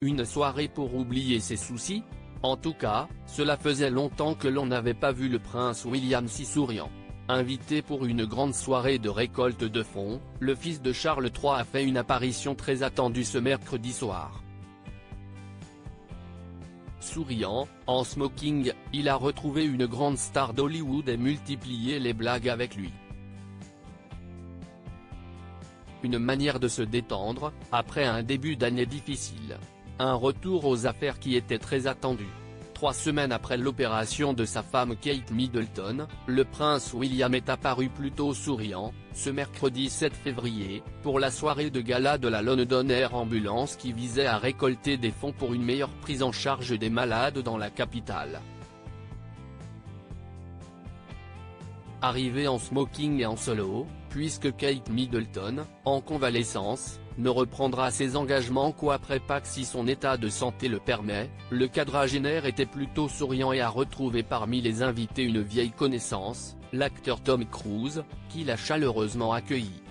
une soirée pour oublier ses soucis? En tout cas, cela faisait longtemps que l'on n'avait pas vu le prince William si souriant. Invité pour une grande soirée de récolte de fonds, le fils de Charles III a fait une apparition très attendue ce mercredi soir. Souriant, en smoking, il a retrouvé une grande star d'Hollywood et multiplié les blagues avec lui. Une manière de se détendre, après un début d'année difficile. Un retour aux affaires qui était très attendu. 3 semaines après l'opération de sa femme Kate Middleton, le prince William est apparu plutôt souriant, ce mercredi 7 février, pour la soirée de gala de la London Air Ambulance qui visait à récolter des fonds pour une meilleure prise en charge des malades dans la capitale. Arrivé en smoking et en solo, puisque Kate Middleton, en convalescence, ne reprendra ses engagements qu'après Pâques si son état de santé le permet, le quadragénaire était plutôt souriant et a retrouvé parmi les invités une vieille connaissance, l'acteur Tom Cruise, qui l'a chaleureusement accueilli.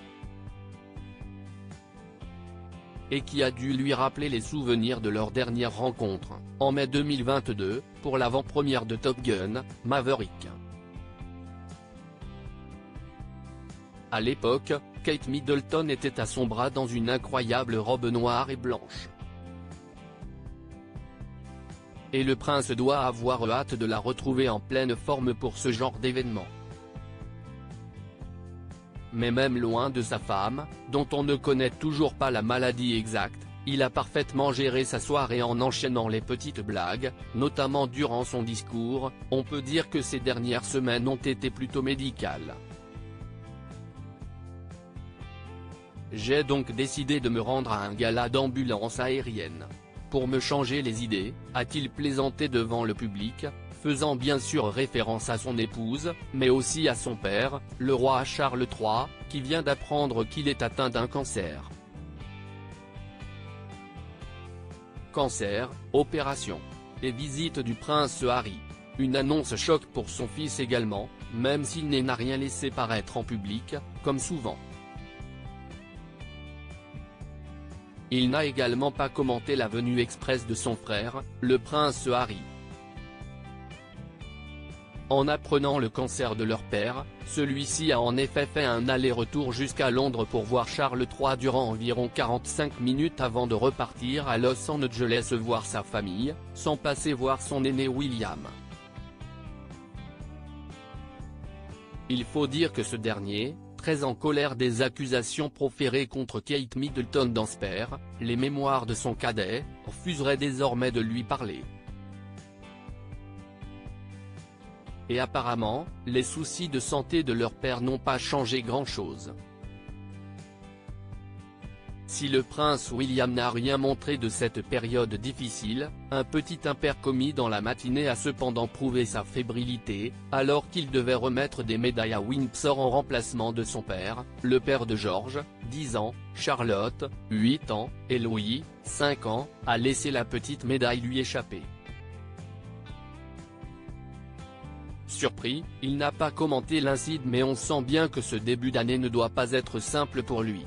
Et qui a dû lui rappeler les souvenirs de leur dernière rencontre, en mai 2022, pour l'avant-première de Top Gun, Maverick. À l'époque, Kate Middleton était à son bras dans une incroyable robe noire et blanche. Et le prince doit avoir hâte de la retrouver en pleine forme pour ce genre d'événement. Mais même loin de sa femme, dont on ne connaît toujours pas la maladie exacte, il a parfaitement géré sa soirée en enchaînant les petites blagues, notamment durant son discours. On peut dire que ces dernières semaines ont été plutôt médicales. J'ai donc décidé de me rendre à un gala d'ambulance aérienne. Pour me changer les idées, a-t-il plaisanté devant le public, faisant bien sûr référence à son épouse, mais aussi à son père, le roi Charles III, qui vient d'apprendre qu'il est atteint d'un cancer. Cancer, opération. Et visite du prince Harry. Une annonce choc pour son fils également, même s'il n'a rien laissé paraître en public, comme souvent. Il n'a également pas commenté la venue express de son frère, le prince Harry. En apprenant le cancer de leur père, celui-ci a en effet fait un aller-retour jusqu'à Londres pour voir Charles III durant environ 45 minutes avant de repartir à Los Angeles voir sa famille, sans passer voir son aîné William. Il faut dire que ce dernier, très en colère des accusations proférées contre Kate Middleton dans Spare, les mémoires de son cadet, refuserait désormais de lui parler. Et apparemment, les soucis de santé de leur père n'ont pas changé grand-chose. Si le prince William n'a rien montré de cette période difficile, un petit impair commis dans la matinée a cependant prouvé sa fébrilité, alors qu'il devait remettre des médailles à Windsor en remplacement de son père, le père de George, 10 ans, Charlotte, 8 ans, et Louis, 5 ans, a laissé la petite médaille lui échapper. Surpris, il n'a pas commenté l'incident mais on sent bien que ce début d'année ne doit pas être simple pour lui.